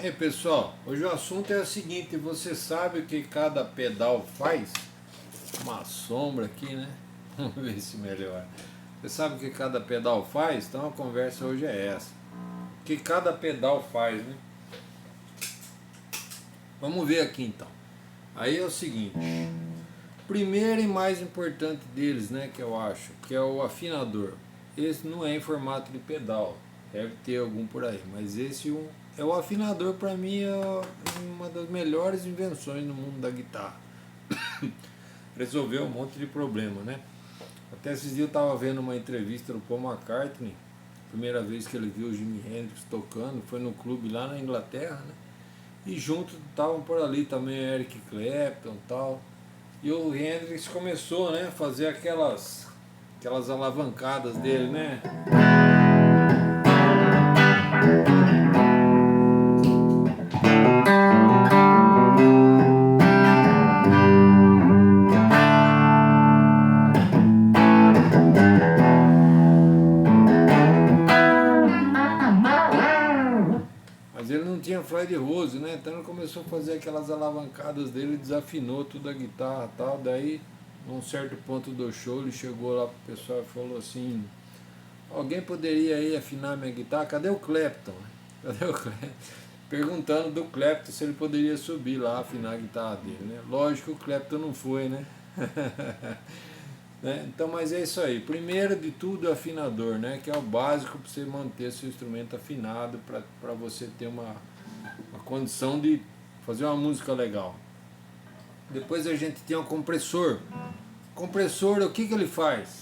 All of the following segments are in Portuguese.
Aí pessoal, hoje o assunto é o seguinte: você sabe o que cada pedal faz? Uma sombra aqui, né? Vamos ver se melhora. Você sabe o que cada pedal faz? Então a conversa hoje é essa. O que cada pedal faz, né? Vamos ver aqui então. Aí é o seguinte: primeiro e mais importante deles, né, que eu acho, que é o afinador. Esse não é em formato de pedal, deve ter algum por aí, mas esse é o afinador. Para mim é uma das melhores invenções no mundo da guitarra. Resolveu um monte de problema, né? Até esses dias eu estava vendo uma entrevista do Paul McCartney, primeira vez que ele viu o Jimi Hendrix tocando, foi no clube lá na Inglaterra, né? E junto estavam por ali também Eric Clapton e tal. E o Hendrix começou, né, a fazer aquelas alavancadas dele, né? Mas ele não tinha Fred Rose, né? Então ele começou a fazer aquelas alavancadas dele, desafinou tudo a guitarra e tal. Daí, num certo ponto do show, ele chegou lá pro pessoal e falou assim: alguém poderia aí afinar minha guitarra? Cadê o Clapton? Cadê o Clapton? Perguntando do Clapton se ele poderia subir lá afinar a guitarra dele, né? Lógico que o Clapton não foi, né? Né? Então, mas é isso aí. Primeiro de tudo, o afinador, né? Que é o básico para você manter seu instrumento afinado, para você ter uma condição de fazer uma música legal. Depois a gente tem o compressor. O compressor, o que ele faz?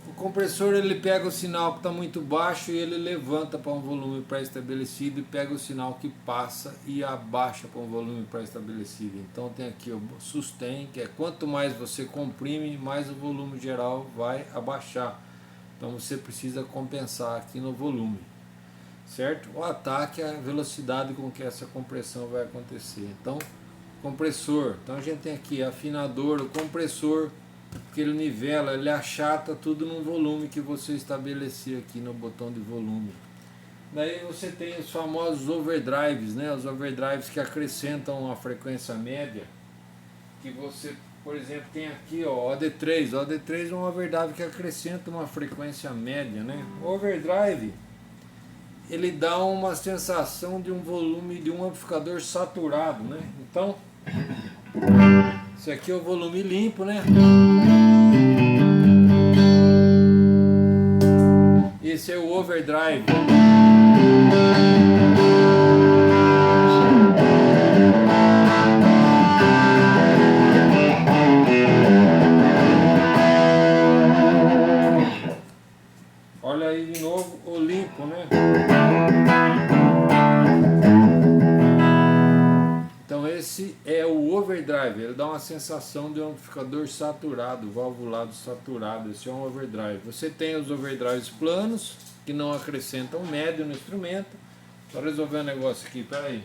O compressor, ele pega o sinal que está muito baixo e ele levanta para um volume pré-estabelecido e pega o sinal que passa e abaixa para um volume pré-estabelecido. Então tem aqui o sustain, que é quanto mais você comprime, mais o volume geral vai abaixar. Então você precisa compensar aqui no volume, certo? O ataque é a velocidade com que essa compressão vai acontecer. Então, compressor. Então a gente tem aqui afinador, o compressor, que ele nivela, ele achata tudo num volume que você estabelecer aqui no botão de volume. Daí você tem os famosos overdrives, né? Os overdrives que acrescentam a frequência média, que você, por exemplo, tem aqui, ó, OD3. O OD3 é um overdrive que acrescenta uma frequência média, né? O overdrive, ele dá uma sensação de um volume de um amplificador saturado, né? Então, esse aqui é o volume limpo, né? Esse é o overdrive. Olha aí de novo o limpo, né? Então esse é o overdrive, ele dá uma sensação de um amplificador saturado, valvulado saturado. Esse é um overdrive. Você tem os overdrives planos, que não acrescentam médio no instrumento. Só resolver um negócio aqui, peraí.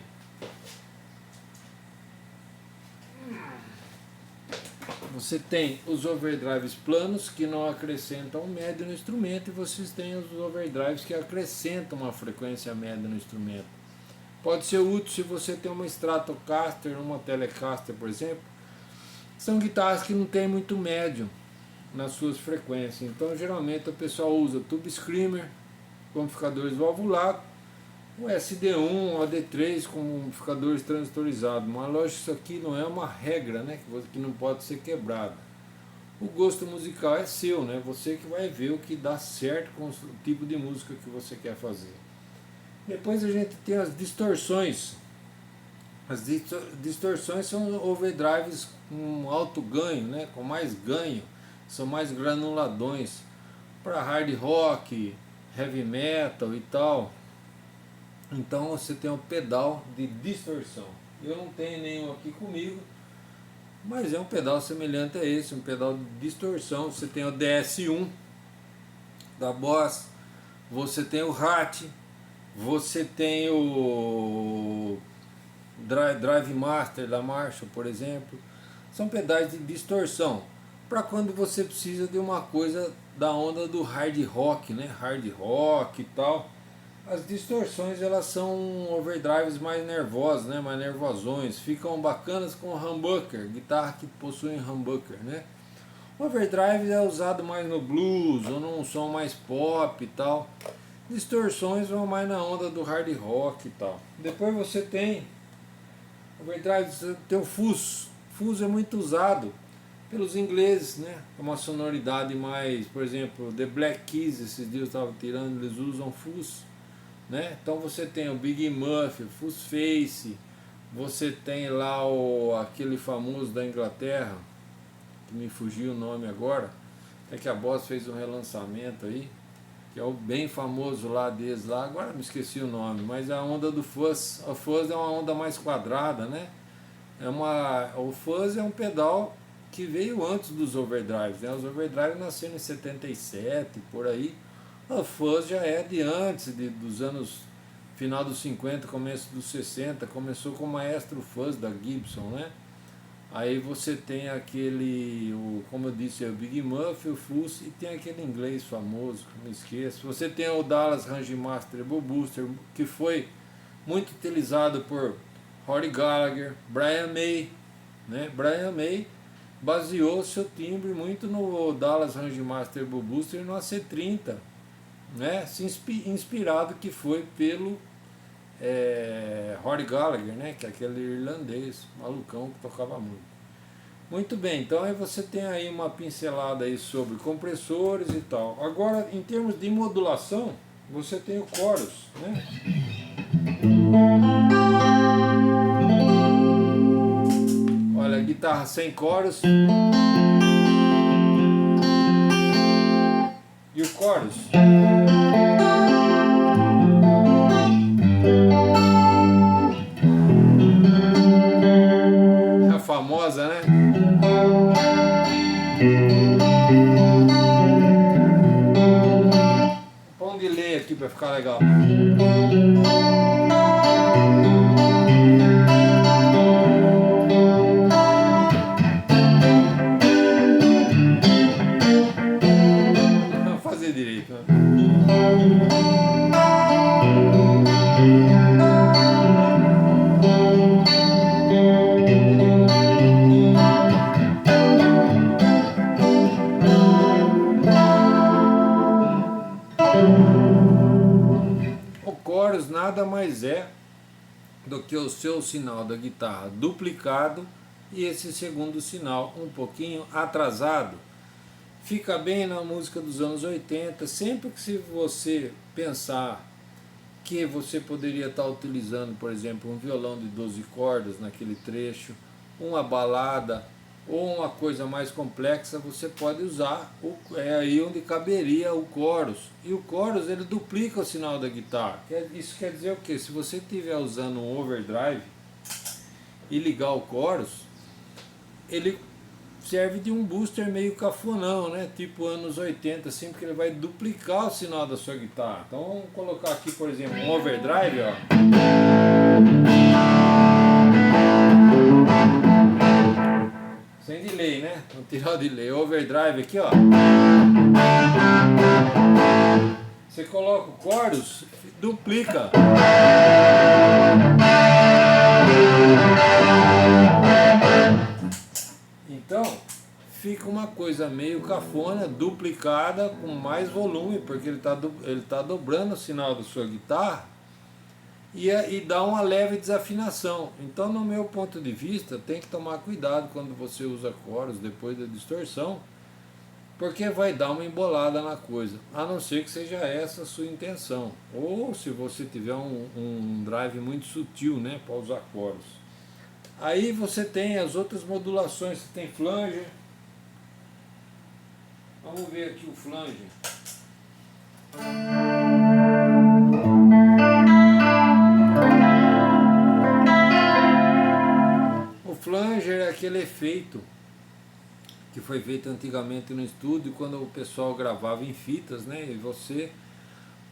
Você tem os overdrives planos que não acrescentam médio no instrumento, e vocês têm os overdrives que acrescentam uma frequência média no instrumento. Pode ser útil se você tem uma Stratocaster, uma Telecaster, por exemplo. São guitarras que não tem muito médio nas suas frequências. Então geralmente o pessoal usa Tube Screamer com amplificadores valvulados, o SD1, o AD3 com amplificadores transistorizados. Mas lógico, isso aqui não é uma regra, né, que não pode ser quebrada. O gosto musical é seu, né? Você que vai ver o que dá certo com o tipo de música que você quer fazer. Depois a gente tem as distorções. As distorções são overdrives com alto ganho, né? Com mais ganho, são mais granuladões para hard rock, heavy metal e tal. Então você tem um pedal de distorção. Eu não tenho nenhum aqui comigo, mas é um pedal semelhante a esse, um pedal de distorção. Você tem o DS1 da Boss, você tem o Hat, você tem o Drive Master da Marshall, por exemplo. São pedais de distorção para quando você precisa de uma coisa da onda do hard rock, né? Hard rock e tal. As distorções, elas são overdrives mais nervosos, né? Mais nervosões, ficam bacanas com humbucker, guitarra que possuem humbucker, né? O overdrive é usado mais no blues ou num som mais pop e tal. Distorções vão mais na onda do hard rock e tal. Depois você tem overdrive, você tem o fuzz. Fuzz é muito usado pelos ingleses, né? É uma sonoridade mais, por exemplo, The Black Keys, esses dias eu estava tirando, eles usam fuzz, né? Então você tem o Big Muff, o Fuzz Face, você tem lá aquele famoso da Inglaterra, que me fugiu o nome agora, até que a Boss fez um relançamento aí, que é o bem famoso lá deles lá, agora me esqueci o nome, mas a onda do Fuzz, o Fuzz é uma onda mais quadrada, né? O Fuzz é um pedal que veio antes dos overdrives, né? Os overdrives nasceram em 77, por aí. O Fuzz já é de antes, dos anos final dos 50, começo dos 60, começou com o Maestro Fuzz da Gibson, né? Aí você tem aquele, como eu disse, o Big Muff, o Fuzz, e tem aquele inglês famoso, que me esqueço. Você tem o Dallas Range-Master Booster, que foi muito utilizado por Rory Gallagher, Brian May, né? Brian May baseou seu timbre muito no Dallas Range-Master Booster e no AC30, né? Inspirado que foi pelo Rory Gallagher, né? Que é aquele irlandês malucão que tocava muito. Muito bem, então aí você tem aí uma pincelada aí sobre compressores e tal. Agora, em termos de modulação, você tem o chorus, né? Olha, guitarra sem chorus. E o chorus? A famosa, né? ficar legal. Vamos fazer direito, né? O chorus nada mais é do que o seu sinal da guitarra duplicado e esse segundo sinal um pouquinho atrasado. Fica bem na música dos anos 80, sempre que se você pensar que você poderia estar utilizando, por exemplo, um violão de 12 cordas naquele trecho, uma balada ou uma coisa mais complexa, você pode usar, é aí onde caberia o chorus. E o chorus ele duplica o sinal da guitarra. Isso quer dizer o quê? Se você estiver usando um overdrive e ligar o chorus, ele serve de um booster meio cafonão, né? Tipo anos 80, assim, porque ele vai duplicar o sinal da sua guitarra. Então vamos colocar aqui, por exemplo, um overdrive, ó. Sem delay, né? Vamos tirar o delay. Overdrive aqui, ó. Você coloca o chorus, duplica. Então, fica uma coisa meio cafona, duplicada, com mais volume, porque ele tá dobrando o sinal da sua guitarra e dá uma leve desafinação. Então, no meu ponto de vista, tem que tomar cuidado quando você usa chorus depois da distorção, porque vai dar uma embolada na coisa, a não ser que seja essa a sua intenção. Ou se você tiver um drive muito sutil, né, para usar chorus. Aí você tem as outras modulações, você tem flanger. Vamos ver aqui o flanger. O flanger é aquele efeito que foi feito antigamente no estúdio, quando o pessoal gravava em fitas, né? E você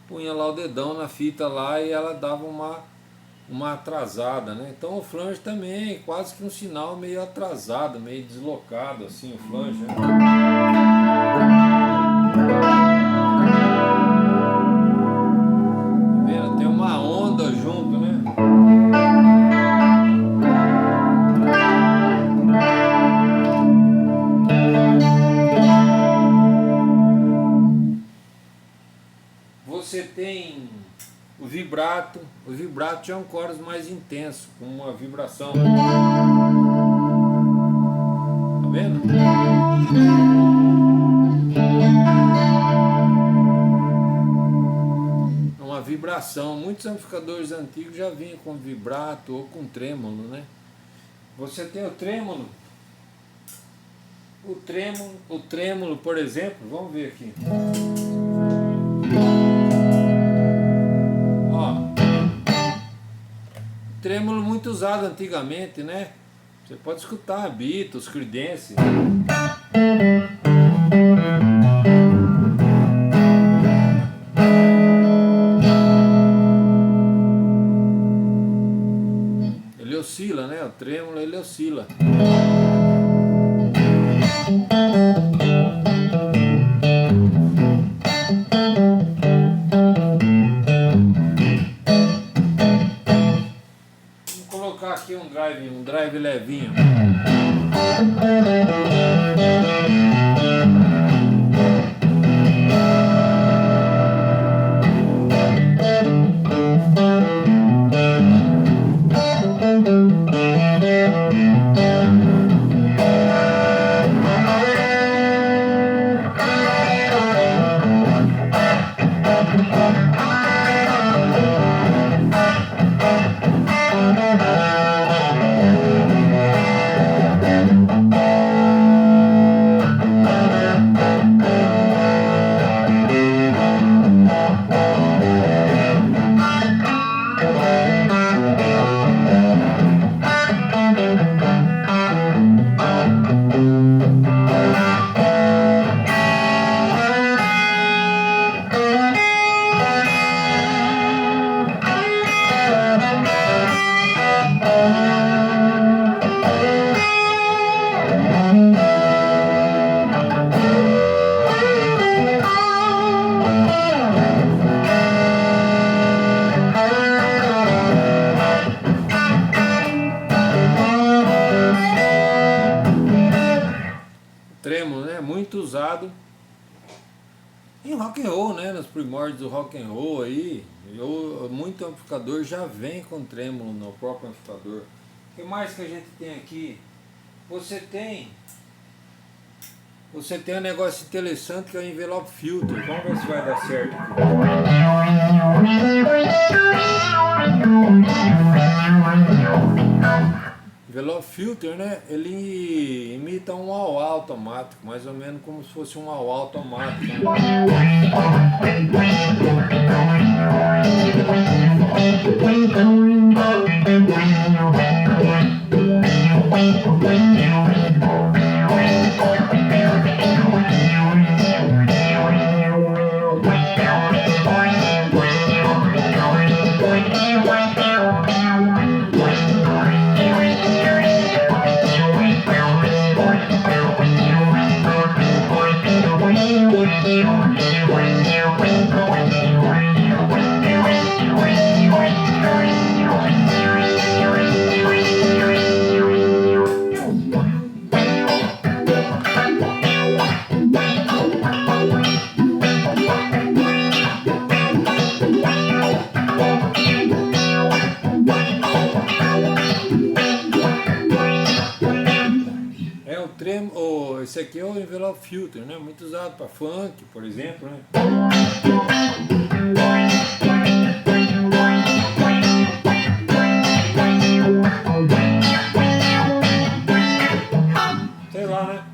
punha lá o dedão na fita lá e ela dava uma atrasada, né? Então o flanger também é quase que um sinal meio atrasado, meio deslocado, assim, o flanger. Tá vendo? Tem uma onda junto, né? Você tem o vibrato já é um chorus mais intenso, com uma vibração. Tá vendo? É uma vibração. Muitos amplificadores antigos já vinham com vibrato ou com trêmulo, né? Você tem o trêmulo. O trêmulo, por exemplo, vamos ver aqui. Trêmulo muito usado antigamente, né? Você pode escutar Beatles, Creedence. Ele oscila, né? O trêmulo ele oscila. Aqui um drive levinho. inspirado em rock and roll, né? Nos primórdios do rock and roll aí. Muito amplificador já vem com trêmulo no próprio amplificador. O que mais que a gente tem aqui? Você tem um negócio interessante que é o envelope filter. Vamos ver se vai dar certo aqui. Envelope filter, né? Ele imita um wah-wah automático, mais ou menos como se fosse um wah-wah automático. Né? Esse aqui é o envelope filter, né? Muito usado para funk, por exemplo, né? Sei lá, né?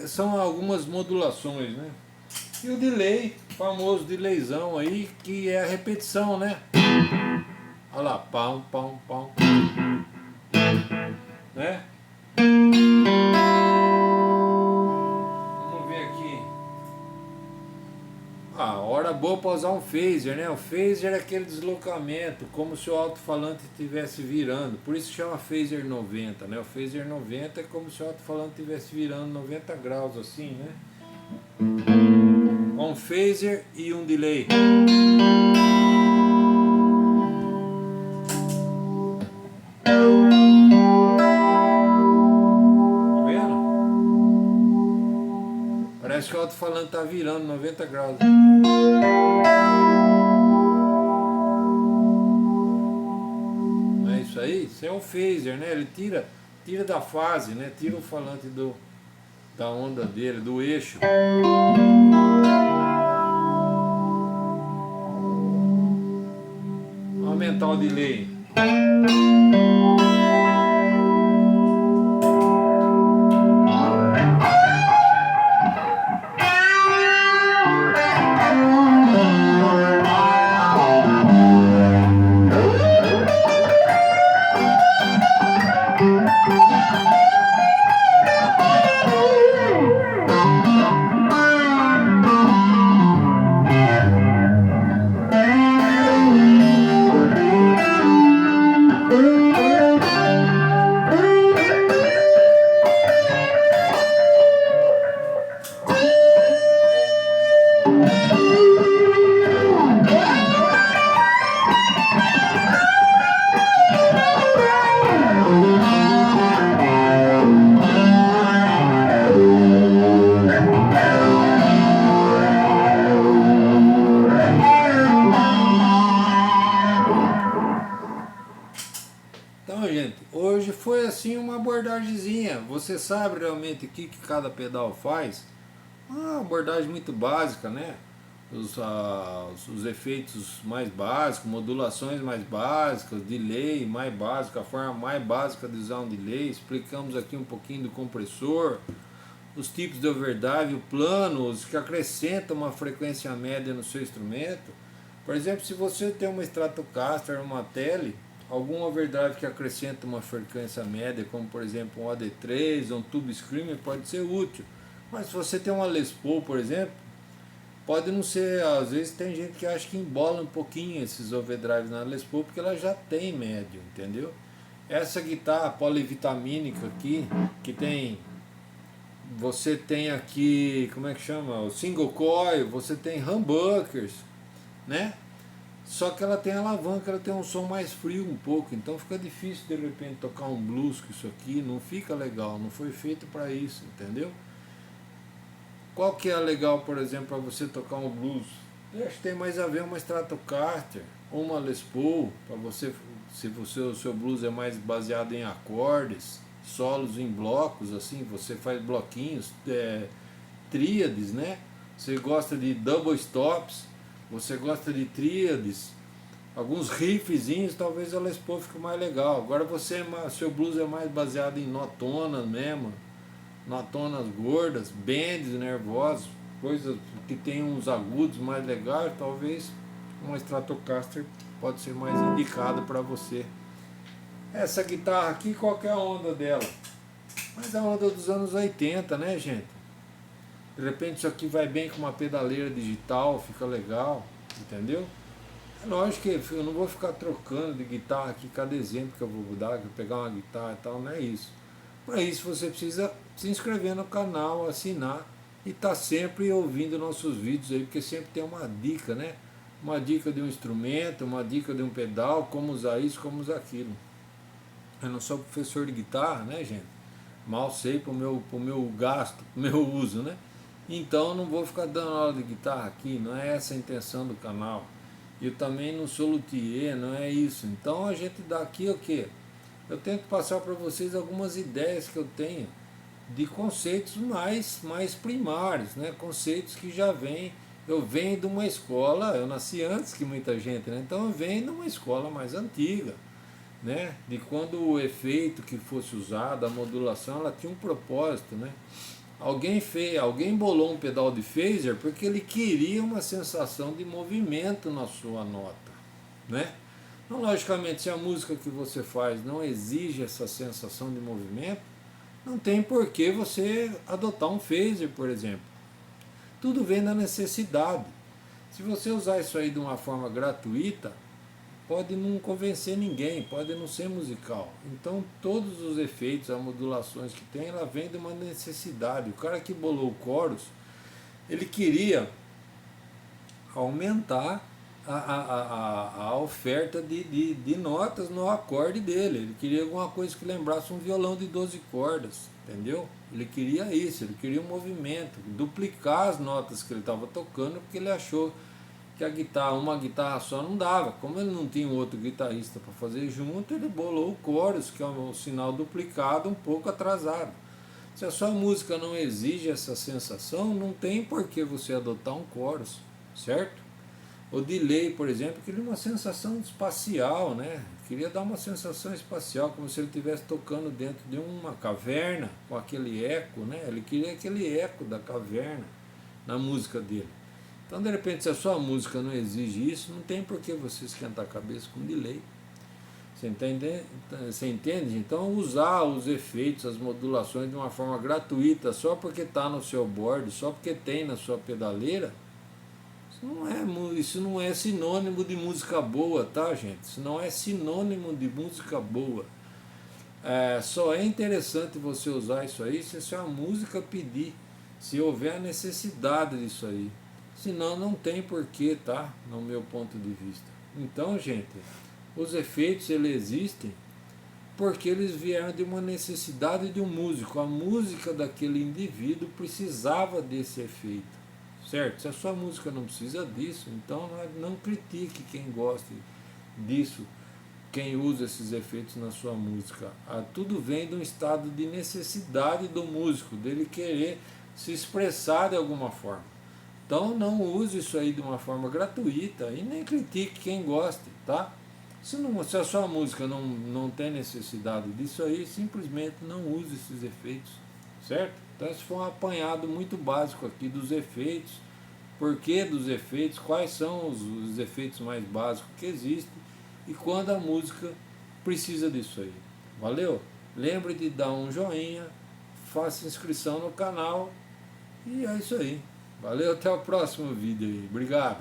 São algumas modulações, né? E o delay, o famoso delayzão aí, que é a repetição, né? Olha lá, pão, pão, pão, né? Vamos ver aqui. Hora boa para usar um phaser, né? O phaser é aquele deslocamento, como se o alto-falante estivesse virando. Por isso chama phaser 90, né? O phaser 90 é como se o alto-falante estivesse virando 90 graus, assim, né? Com um phaser e um delay. Tá vendo? Parece que o alto-falante tá virando 90 graus. Não é isso aí? Isso é um phaser, né? Ele tira da fase, né? Tira o falante da onda dele, do eixo. Vou aumentar o delay. Hoje foi assim uma abordagemzinha. Você sabe realmente o que cada pedal faz? Uma abordagem muito básica, né? Os efeitos mais básicos, modulações mais básicas, delay mais básico, a forma mais básica de usar um delay. Explicamos aqui um pouquinho do compressor, os tipos de overdrive, o plano, os que acrescentam uma frequência média no seu instrumento. Por exemplo, se você tem uma Stratocaster, uma Tele, algum overdrive que acrescenta uma frequência média, como por exemplo um AD3 ou um Tube Screamer, pode ser útil. Mas se você tem uma Les Paul, por exemplo, pode não ser, às vezes tem gente que acha que embola um pouquinho esses overdrives na Les Paul porque ela já tem médio, entendeu? Essa guitarra polivitamínica aqui, que tem, você tem aqui, como é que chama? O single coil, você tem humbuckers, né? Só que ela tem alavanca, ela tem um som mais frio um pouco, então fica difícil de repente tocar um blues com isso aqui, não fica legal, não foi feito para isso, entendeu? Qual que é legal, por exemplo, para você tocar um blues? Eu acho que tem mais a ver uma Stratocaster ou uma Les Paul, para você, se você, o seu blues é mais baseado em acordes, solos em blocos, assim, você faz bloquinhos, tríades, né? Você gosta de double stops, você gosta de tríades, alguns riffzinhos, talvez a Les Paul fique mais legal. Agora você, seu blues é mais baseado em notonas mesmo, notonas gordas, bends nervosos, coisas que tem uns agudos mais legais, talvez uma Stratocaster pode ser mais indicado para você. Essa guitarra aqui, qual que é a onda dela? Mas a onda dos anos 80, né, gente? De repente isso aqui vai bem com uma pedaleira digital, fica legal, entendeu? É lógico que eu não vou ficar trocando de guitarra aqui, cada exemplo que eu vou dar, que eu pegar uma guitarra e tal, não é isso. Para isso você precisa se inscrever no canal, assinar e estar sempre ouvindo nossos vídeos aí, porque sempre tem uma dica, né? Uma dica de um instrumento, uma dica de um pedal, como usar isso, como usar aquilo. Eu não sou professor de guitarra, né, gente? Mal sei pro meu gasto, pro meu uso, né? Então não vou ficar dando aula de guitarra aqui, não é essa a intenção do canal. Eu também não sou luthier, não é isso. Então a gente dá aqui o quê? Eu tento passar para vocês algumas ideias que eu tenho de conceitos mais primários, né? Conceitos que já vêm. Eu venho de uma escola, eu nasci antes que muita gente, né? Então eu venho de uma escola mais antiga, né? De quando o efeito que fosse usado, a modulação, ela tinha um propósito, né? Alguém bolou um pedal de phaser porque ele queria uma sensação de movimento na sua nota, né? Então, logicamente, se a música que você faz não exige essa sensação de movimento, não tem por que você adotar um phaser, por exemplo. Tudo vem da necessidade. Se você usar isso aí de uma forma gratuita, pode não convencer ninguém, pode não ser musical. Então todos os efeitos, as modulações que tem, ela vem de uma necessidade. O cara que bolou o chorus, ele queria aumentar a oferta de notas no acorde dele. Ele queria alguma coisa que lembrasse um violão de 12 cordas, entendeu? Ele queria isso, ele queria um movimento, duplicar as notas que ele estava tocando, porque ele achou que a guitarra, uma guitarra só não dava. Como ele não tinha um outro guitarrista para fazer junto, ele bolou o chorus, que é um sinal duplicado um pouco atrasado. Se a sua música não exige essa sensação, não tem por que você adotar um chorus, certo? O delay, por exemplo, queria uma sensação espacial, né? Queria dar uma sensação espacial, como se ele estivesse tocando dentro de uma caverna, com aquele eco, né? Ele queria aquele eco da caverna na música dele. Então, de repente, se a sua música não exige isso, não tem por que você esquentar a cabeça com delay. Você entende? Você entende? Então, usar os efeitos, as modulações de uma forma gratuita, só porque está no seu board, só porque tem na sua pedaleira, isso não é sinônimo de música boa, tá, gente? Isso não é sinônimo de música boa. Só é interessante você usar isso aí se a sua música pedir, se houver a necessidade disso aí. Senão não tem porquê, tá? No meu ponto de vista. Então, gente, os efeitos eles existem porque eles vieram de uma necessidade de um músico. A música daquele indivíduo precisava desse efeito, certo? Se a sua música não precisa disso, então não critique quem gosta disso, quem usa esses efeitos na sua música. Tudo vem de um estado de necessidade do músico, dele querer se expressar de alguma forma. Então não use isso aí de uma forma gratuita e nem critique quem goste, tá? Se a sua música não tem necessidade disso aí, simplesmente não use esses efeitos, certo? Então esse foi um apanhado muito básico aqui dos efeitos, por que dos efeitos, quais são os efeitos mais básicos que existem e quando a música precisa disso aí. Valeu? Lembre de dar um joinha, faça inscrição no canal E é isso aí. Valeu, até o próximo vídeo aí. Obrigado.